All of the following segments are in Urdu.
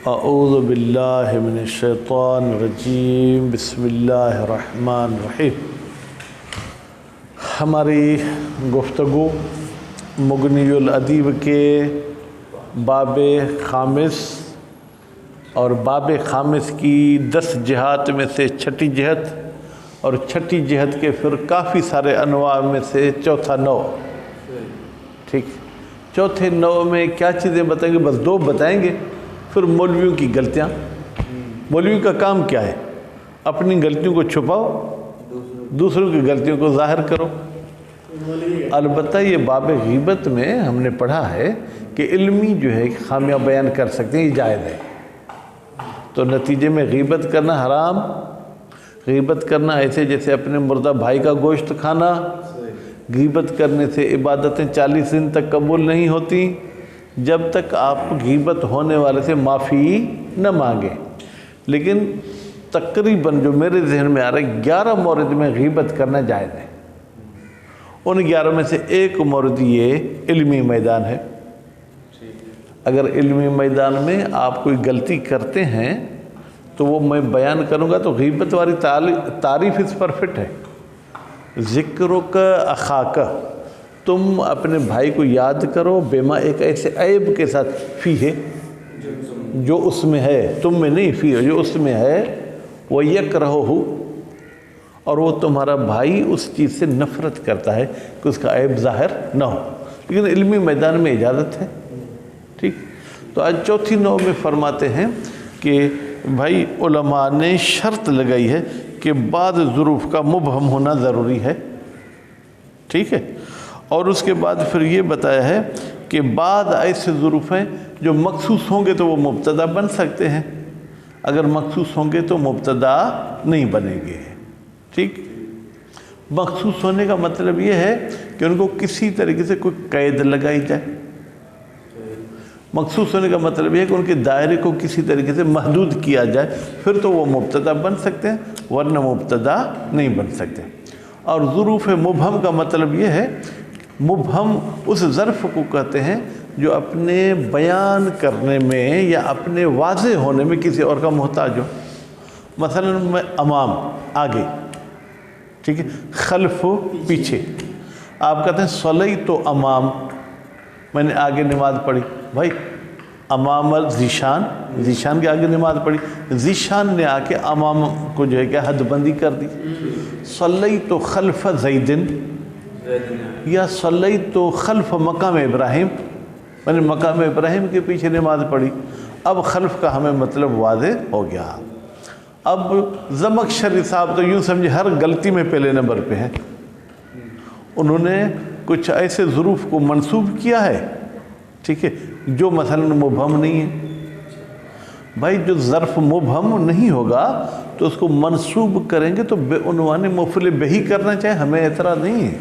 اعوذ باللہ من الشیطان الرجیم بسم اللہ الرحمن الرحیم۔ ہماری گفتگو مغنی الادیب کے باب خامس اور باب خامس کی 10 جہات میں سے چھٹی جہت اور چھٹی جہت کے پھر کافی سارے انواع میں سے چوتھا نوع، ٹھیک، چوتھے نوع میں کیا چیزیں بتائیں گے؟ بس 2 بتائیں گے۔ پھر مولویوں کی غلطیاں، مولویوں کا کام کیا ہے؟ اپنی غلطیوں کو چھپاؤ، دوسروں کی غلطیوں کو ظاہر کرو۔ البتہ یہ باب غیبت میں ہم نے پڑھا ہے کہ علمی جو ہے خامیاں بیان کر سکتے ہیں، یہ جائز ہے۔ تو نتیجے میں غیبت کرنا حرام، غیبت کرنا ایسے جیسے اپنے مردہ بھائی کا گوشت کھانا، غیبت کرنے سے عبادتیں 40 دن تک قبول نہیں ہوتی جب تک آپ غیبت ہونے والے سے معافی نہ مانگیں۔ لیکن تقریباً جو میرے ذہن میں آ رہا ہے 11 مورد میں غیبت کرنا جائز ہے۔ ان 11 میں سے ایک مورد یہ علمی میدان ہے۔ اگر علمی میدان میں آپ کوئی غلطی کرتے ہیں تو وہ میں بیان کروں گا تو غیبت والی تعریف اس پر فٹ ہے۔ ذکرک اخاک، تم اپنے بھائی کو یاد کرو بما ایک ایسے عیب کے ساتھ فی ہے جو اس میں ہے، تم میں نہیں، فی ہے جو اس میں ہے، وہ یکرہہ، اور وہ تمہارا بھائی اس چیز سے نفرت کرتا ہے کہ اس کا عیب ظاہر نہ ہو، لیکن علمی میدان میں اجازت ہے، ٹھیک۔ تو آج چوتھی نوع میں فرماتے ہیں کہ بھائی علماء نے شرط لگائی ہے کہ بعض ظروف کا مبہم ہونا ضروری ہے، ٹھیک ہے، اور اس کے بعد پھر یہ بتایا ہے کہ بعض ایسے ظروف ہیں جو مخصوص ہوں گے تو وہ مبتدا بن سکتے ہیں، اگر مخصوص ہوں گے تو مبتدا نہیں بنیں گے، ٹھیک۔ مخصوص ہونے کا مطلب یہ ہے کہ ان کو کسی طریقے سے کوئی قید لگائی جائے۔ مخصوص ہونے کا مطلب یہ ہے کہ ان کے دائرے کو کسی طریقے سے محدود کیا جائے، پھر تو وہ مبتدا بن سکتے ہیں، ورنہ مبتدا نہیں بن سکتے۔ اور ظروف مبہم کا مطلب یہ ہے، مبہم اس ظرف کو کہتے ہیں جو اپنے بیان کرنے میں یا اپنے واضح ہونے میں کسی اور کا محتاج ہو۔ مثلا میں امام آگے، ٹھیک ہے، خلف پیچھے۔ آپ کہتے ہیں صلیت امام، میں نے آگے نماز پڑھی، بھائی امام ذیشان، ذیشان کے آگے نماز پڑھی، ذیشان نے آ کے امام کو جو ہے کہ حد بندی کر دی۔ صلیت خلف زیدن، یا صلیت خلف مقام ابراہیم، میں نے مقام ابراہیم کے پیچھے نماز پڑھی۔ اب خلف کا ہمیں مطلب واضح ہو گیا۔ اب زمخشری صاحب تو یوں سمجھے ہر غلطی میں پہلے نمبر پہ ہیں، انہوں نے کچھ ایسے ظروف کو منسوب کیا ہے، ٹھیک ہے، جو مثلا مبہم نہیں ہے۔ بھائی جو ظرف مبہم نہیں ہوگا تو اس کو منسوب کریں گے تو بے عنوان مفعول بہ کرنا چاہے، ہمیں اعتراض نہیں ہے۔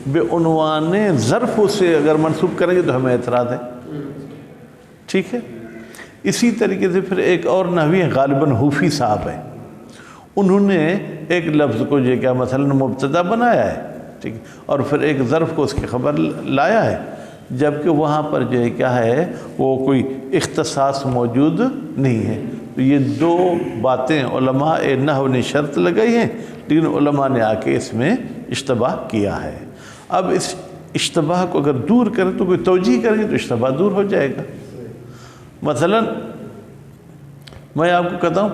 بے عنوان ظرف سے اگر منسوب کریں گے تو ہمیں اعتراض ہے، ٹھیک ہے۔ اسی طریقے سے پھر ایک اور نحوی غالباً حوفی صاحب ہیں، انہوں نے ایک لفظ کو جو کیا مثلا مبتدا بنایا ہے، ٹھیک، اور پھر ایک ظرف کو اس کی خبر لایا ہے، جبکہ وہاں پر جو ہے کیا ہے وہ کوئی اختصاص موجود نہیں ہے۔ تو یہ 2 باتیں علماء نحو نے شرط لگائی ہیں، لیکن علماء نے آ کے اس میں اشتباہ کیا ہے۔ اب اس اشتباہ کو اگر دور کریں تو کوئی توجیہ کریں گے تو اشتباہ دور ہو جائے گا۔ مثلا میں آپ کو کہتا ہوں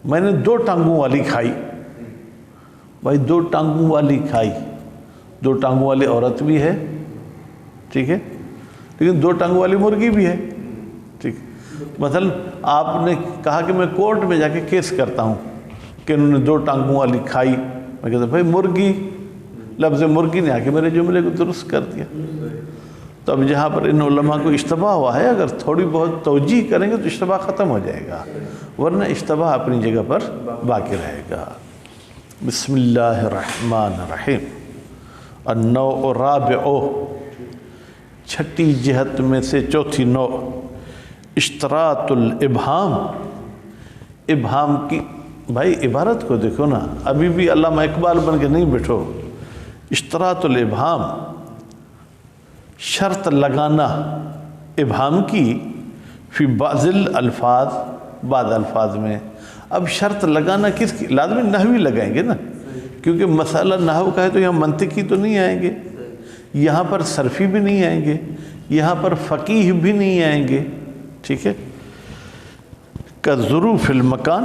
میں نے 2 ٹانگوں والی کھائی، بھائی 2 ٹانگوں والی کھائی، 2 ٹانگوں والی عورت بھی ہے، ٹھیک ہے، لیکن 2 ٹانگوں والی مرغی بھی ہے، ٹھیک۔ مثلا آپ نے کہا کہ میں کورٹ میں جا کے کیس کرتا ہوں کہ انہوں نے 2 ٹانگوں والی کھائی، میں کہتا ہوں بھائی مرغی، لفظ مرغی نے آ کے میرے جملے کو درست کر دیا۔ تو اب جہاں پر ان علماء کو اشتباہ ہوا ہے، اگر تھوڑی بہت توجیہ کریں گے تو اشتباہ ختم ہو جائے گا، ورنہ اشتباہ اپنی جگہ پر باقی رہے گا۔ بسم اللہ الرحمن الرحیم۔ النوع الرابع، چھٹی جہت میں سے چوتھی نوع، اشتراط الابہام۔ ابہام کی بھائی عبارت کو دیکھو نا، ابھی بھی علامہ اقبال بن کے نہیں بیٹھو۔ اشتراط الابہام، شرط لگانا ابہام کی فی بعض الفاظ، بعض الفاظ میں۔ اب شرط لگانا کس کی؟ لازمی نحوی لگائیں گے نا، کیونکہ مسئلہ نحو کا ہے تو یہاں منطقی تو نہیں آئیں گے، یہاں پر صرفی بھی نہیں آئیں گے، یہاں پر فقیہ بھی نہیں آئیں گے، ٹھیک ہے۔ کا ظروف المکان،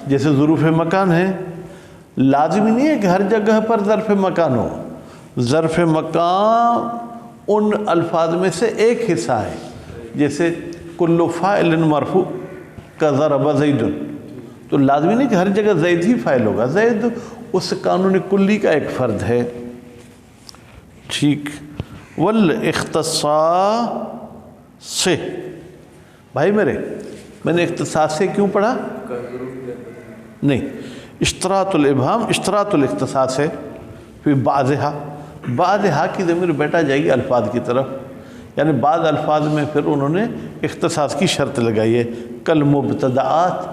جیسے ظروف مکان ہے، لازمی نہیں ہے کہ ہر جگہ پر ظرف مکان ہو، ظرف مکان ان الفاظ میں سے ایک حصہ ہے، جیسے کل فاعل مرفوع کا ضرب زید، تو لازمی نہیں کہ ہر جگہ زید ہی فاعل ہوگا، زید اس قانون کلی کا ایک فرد ہے، ٹھیک۔ والاختصاص سے، بھائی میرے میں نے اختصاص سے کیوں پڑھا؟ نہیں، اشتراط الابہام اشتراط الاختصاص ہے، پھر بعضہا، بعضہا کی ضمیر بیٹا جائے گی الفاظ کی طرف، یعنی بعض الفاظ میں پھر انہوں نے اختصاص کی شرط لگائی ہے۔ کل مبتدعات،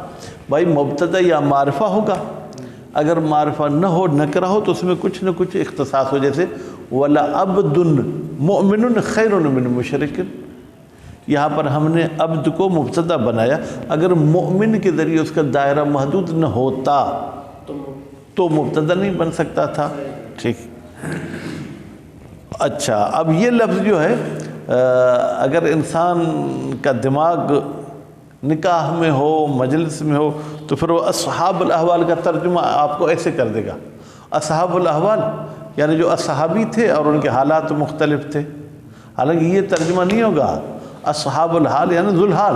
بھائی مبتدا یا معرفہ ہوگا، اگر معرفہ نہ ہو نکرہ ہو تو اس میں کچھ نہ کچھ اختصاص ہو، جیسے وَلَعَبْدٌ مُؤْمِنٌ خَيْرٌ مِّن مُشْرِكٍ، یہاں پر ہم نے عبد کو مبتدا بنایا، اگر مؤمن کے ذریعے اس کا دائرہ محدود نہ ہوتا تو مبتدا نہیں بن سکتا تھا، ٹھیک۔ اچھا، اب یہ لفظ جو ہے اگر انسان کا دماغ نکاح میں ہو، مجلس میں ہو، تو پھر وہ اصحاب الاحوال کا ترجمہ آپ کو ایسے کر دے گا، اصحاب الاحوال یعنی جو اصحابی تھے اور ان کے حالات مختلف تھے، حالانکہ یہ ترجمہ نہیں ہوگا، اصحاب الحال یعنی ذوالحال،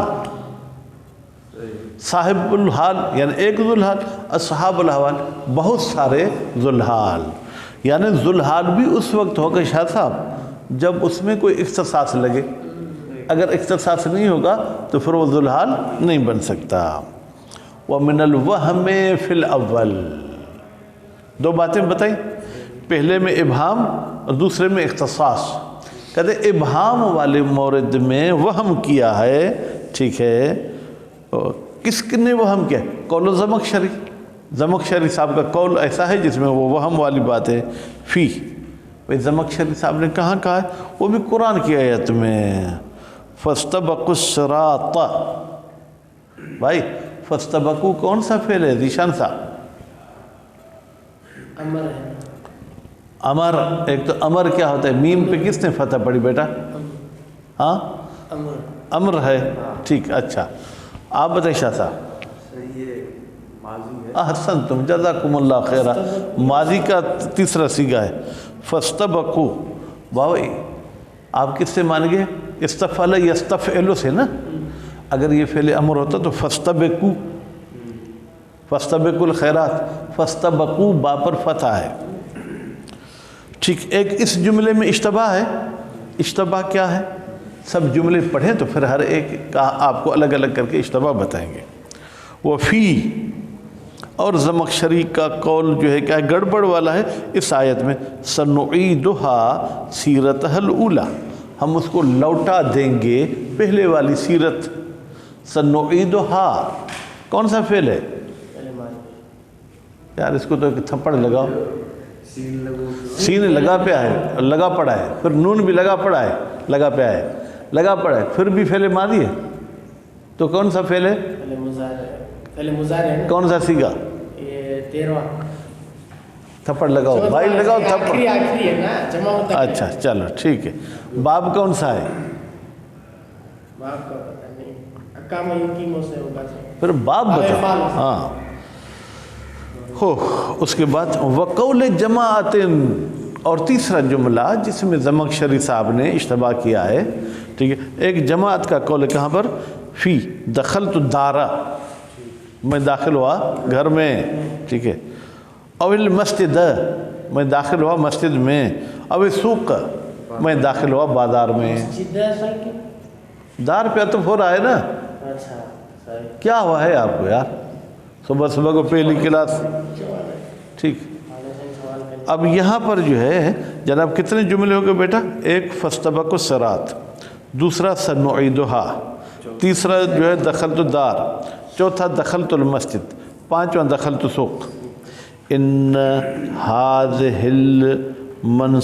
صاحب الحال یعنی ایک ذوالحال، اصحاب الاحوال بہت سارے ذوالحال، یعنی ذوالحال بھی اس وقت ہوگا شاہ صاحب جب اس میں کوئی اختصاص لگے، اگر اختصاص نہیں ہوگا تو پھر وہ ذوالحال نہیں بن سکتا۔ وَمِنَ الْوَهْمِ فِي الْأَوَّلِ، دو باتیں بتائیں، پہلے میں ابہام اور دوسرے میں اختصاص۔ کہتے ابہام والے مورد میں وہم کیا ہے، ٹھیک ہے، کس نے وہم کیا؟ قول زمخشری، زمخشری صاحب کا قول ایسا ہے جس میں وہ وہم والی بات ہے۔ فی، بھئی زمخشری صاحب نے کہاں کہا ہے؟ وہ بھی قرآن کی آیت میں، فَاسْتَبَقُوا الصِّرَاطَ، بھائی فَاسْتَبَقُوا کون سا فعل ہے ذیشان صاحب؟ امر ہے، امر، ایک تو امر کیا ہوتا ہے؟ میم پہ کس نے فتح پڑھی بیٹا؟ ہاں امر ہے، ٹھیک، اچھا آپ بتائیں شاہ صاحب۔ احسنتم جزاکم اللہ خیرہ، ماضی کا تیسرا صیغہ ہے فاستبقوا، بھائی آپ کس سے مان گئے؟ استفعل یستفعل سے نا، اگر یہ فعل امر ہوتا تو فاستبقوا، فاستبقوا الخیرات، فاستبقوا با پر فتح ہے، ٹھیک۔ ایک اس جملے میں اشتباہ ہے، اشتباہ کیا ہے؟ سب جملے پڑھیں تو پھر ہر ایک کا آپ کو الگ الگ کر کے اشتباہ بتائیں گے۔ وفی، اور زمخشری کا قول جو ہے کیا ہے؟ گڑبڑ والا ہے اس آیت میں، سنعیدها سیرتها الاولی، ہم اس کو لوٹا دیں گے پہلے والی سیرت۔ سنعیدها کون سا فعل ہے یار؟ اس کو تو ایک تھپڑ لگاؤ، سین لگا پہ ہے، لگا پڑا ہے، پھر نون بھی لگا پڑا ہے، لگا پہ ہے، لگا پڑا ہے، پھر بھی فعل ماضی ہے، تو کون سا فعل ہے؟ کون سا صیغہ؟ 13واں، تھپڑ لگاؤ بھائی، لگاؤ تھپڑ، آخری ہے نا، جمع ہوتا ہے۔ اچھا چلو ٹھیک ہے۔ باب کون سا ہے؟ باب کا پتہ نہیں، اقام یقیموں سے ہوگا، پھر باب بتا، ہاں ہو۔ اس کے بعد وقول جماعت، اور تیسرا جملہ جس میں زمخشری صاحب نے اشتباہ کیا ہے، ٹھیک ہے، ایک جماعت کا قول ہے کہاں پر؟ فی دخلت الدار، میں داخل ہوا گھر میں، ٹھیک ہے، او المسجد، میں داخل ہوا مسجد میں، او السوق، میں داخل ہوا بازار میں۔ دار پہ عطف ہو رہا ہے نا، کیا ہوا ہے آپ کو یار؟ صبح صبح کو پہلی کلاس، ٹھیک۔ اب یہاں پر جو ہے جناب کتنے جملے ہو گئے بیٹا؟ ایک فاستبقوا الصراط، دوسرا سنعیدها، تیسرا جو ہے دخلت الدار، چوتھا دخلت المسجد، پانچواں دخلت السوق۔ ان هذه المنصوبات،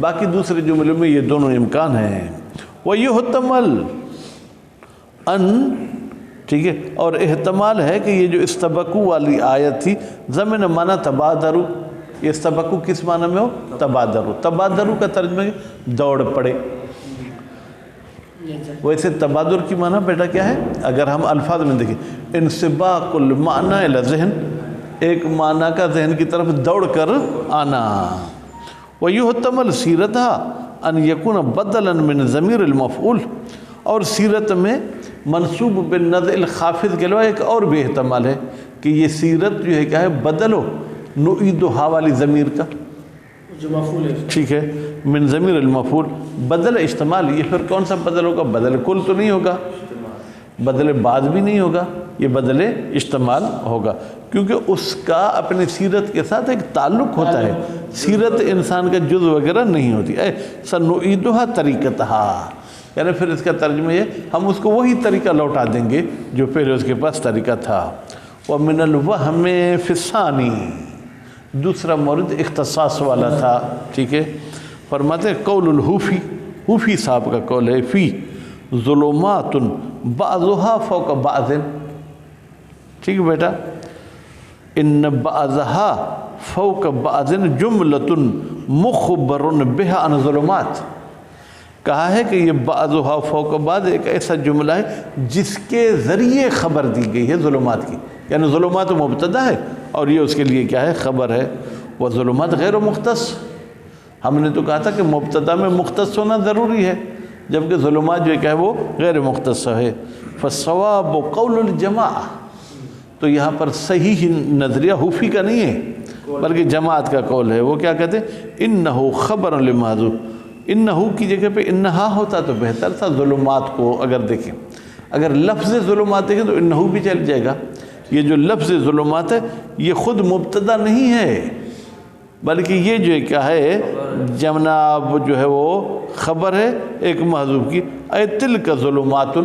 باقی دوسرے جملوں میں یہ دونوں امکان ہیں. وَيُحْتَمَلْ ان ٹھیک ہے، اور احتمال ہے کہ یہ جو استبقو والی آیت تھی ضمن مانا تبادرو، یہ استبقو کس معنی میں ہو؟ تبادرو. تبادرو کا ترجمہ ہے دوڑ پڑے. ویسے تبادر کی معنی بیٹا کیا ہے؟ اگر ہم الفاظ میں دیکھیں انسباق المعنی الی ذہن، ایک معنی کا ذہن کی طرف دوڑ کر آنا. وَيُحْتَمَلْ سیرتها ان یکون بدلا من ضمیر المفعول، اور سیرت میں منصوب بالنزع الخافض کے علاوہ ایک اور بھی احتمال ہے کہ یہ سیرت جو ہے کیا ہے؟ بدل ہو نعیدھا والی ضمیر کا، جو مفعول ہے ٹھیک ہے، من ضمیر المفعول. بدل اشتمال، یہ پھر کون سا بدل ہوگا؟ بدل کل تو نہیں ہوگا، بدل بعض بھی نہیں ہوگا، یہ بدل اشتمال ہوگا، کیونکہ اس کا اپنی سیرت کے ساتھ ایک تعلق ہوتا ہے. سیرت انسان کا جز وغیرہ نہیں ہوتی. سنعیدھا طریقتہا، یعنی پھر اس کا ترجمہ یہ ہم اس کو وہی طریقہ لوٹا دیں گے جو پہلے اس کے پاس طریقہ تھا. وَمِنَ الْوَهْمِ فِي الثَّانِي، دوسرا مورد اختصاص والا تھا، ٹھیک ہے. فرماتے ہیں قول الحوفی، حوفی صاحب کا قول ہے فی ظلمات بعضها فوق بعض، ٹھیک ہے بیٹا، ان بعضها فوق بعض جملۃ مخبر بها عن ظلمات. کہا ہے کہ یہ بعضها فوق بعض ایک ایسا جملہ ہے جس کے ذریعے خبر دی گئی ہے ظلمات کی، یعنی ظلمات مبتدا ہے اور یہ اس کے لیے کیا ہے؟ خبر ہے. وہ ظلمات غیر مختص، ہم نے تو کہا تھا کہ مبتدا میں مختص ہونا ضروری ہے، جبکہ ظلمات جو کیا ہے وہ غیر مختص ہے. فالصواب قول الجماعہ، تو یہاں پر صحیح نظریہ حوفی کا نہیں ہے بلکہ جماعت کا قول ہے. وہ کیا کہتے ہیں؟ انہو خبر لمحذوف، انہو کی جگہ پہ انہا ہوتا تو بہتر تھا. ظلمات کو اگر دیکھیں، اگر لفظ ظلمات دیکھیں تو انہو بھی چل جائے گا. یہ جو لفظ ظلمات ہے یہ خود مبتدا نہیں ہے بلکہ یہ جو کیا ہے جناب جو ہے وہ خبر ہے ایک محذوف کی. اے تلک ظلمات،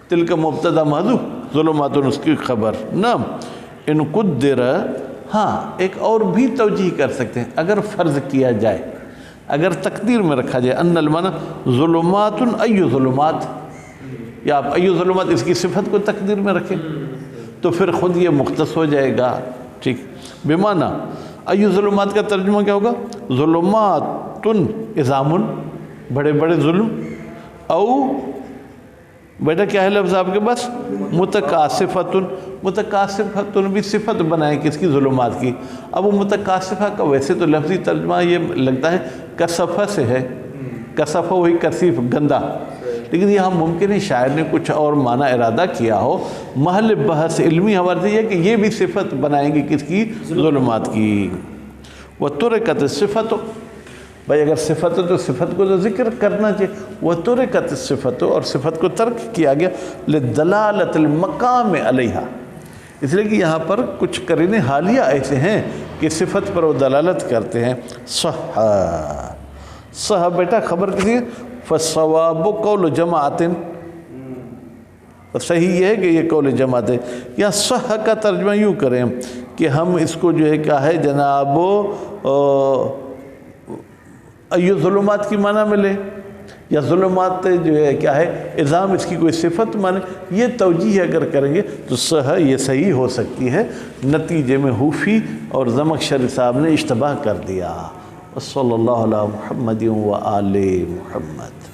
تلک مبتدا محذوف، ظلمات اس کی خبر. نعم ان قدر، ہاں ایک اور بھی توجیہ کر سکتے ہیں اگر فرض کیا جائے، اگر تقدیر میں رکھا جائے ان المعنی ظلمات ای ظلمات، یا آپ ای ظلمات اس کی صفت کو تقدیر میں رکھیں تو پھر خود یہ مختص ہو جائے گا. ٹھیک، بمعنی ای ظلمات کا ترجمہ کیا ہوگا؟ ظلمات عظام، بڑے بڑے ظلم، او بیٹا کیا ہے لفظ آپ کے پاس؟ متکاسفت. متکاسفت بھی صفت بنائے کس کی؟ ظلمات کی. اب وہ متکاسفہ کا ویسے تو لفظی ترجمہ یہ لگتا ہے کسفہ سے ہے، کسفہ وہی کثیف گندا، لیکن یہاں ممکن ہے شاعر نے کچھ اور معنی ارادہ کیا ہو. محل بحث علمی حوالے سے یہ کہ یہ بھی صفت بنائیں گے کس کی؟ ظلمات کی. وَتُرِكَتِ الصِّفَةُ، بھائی اگر صفت ہے تو صفت کو تو ذکر کرنا چاہیے. وَتُرِكَتِ الصِّفَةُ، اور صفت کو ترک کیا گیا لِدَلَالَةِ الْمَقَامِ عَلَيْهَا، اس لیے کہ یہاں پر کچھ قرین حالیہ ایسے ہیں کہ صفت پر وہ دلالت کرتے ہیں. صح، صح بیٹا خبر کسی ہے. فَالصَّوَابُ قَوْلُ جَمَاعَةٍ، صحیح یہ ہے کہ یہ قول جماعت ہے. یا صح کا ترجمہ یوں کریں کہ ہم اس کو جو ہے کیا ہے جناب ایو ظلمات کی معنی میں لیں، یا ظلمات جو ہے کیا ہے عظام اس کی کوئی صفت مانے. یہ توجیہ اگر کریں گے تو صح یہ صحیح ہو سکتی ہے. نتیجے میں حوفی اور زمخشری صاحب نے اشتباہ کر دیا. صلی اللہ علیہ محمد و آل محمد.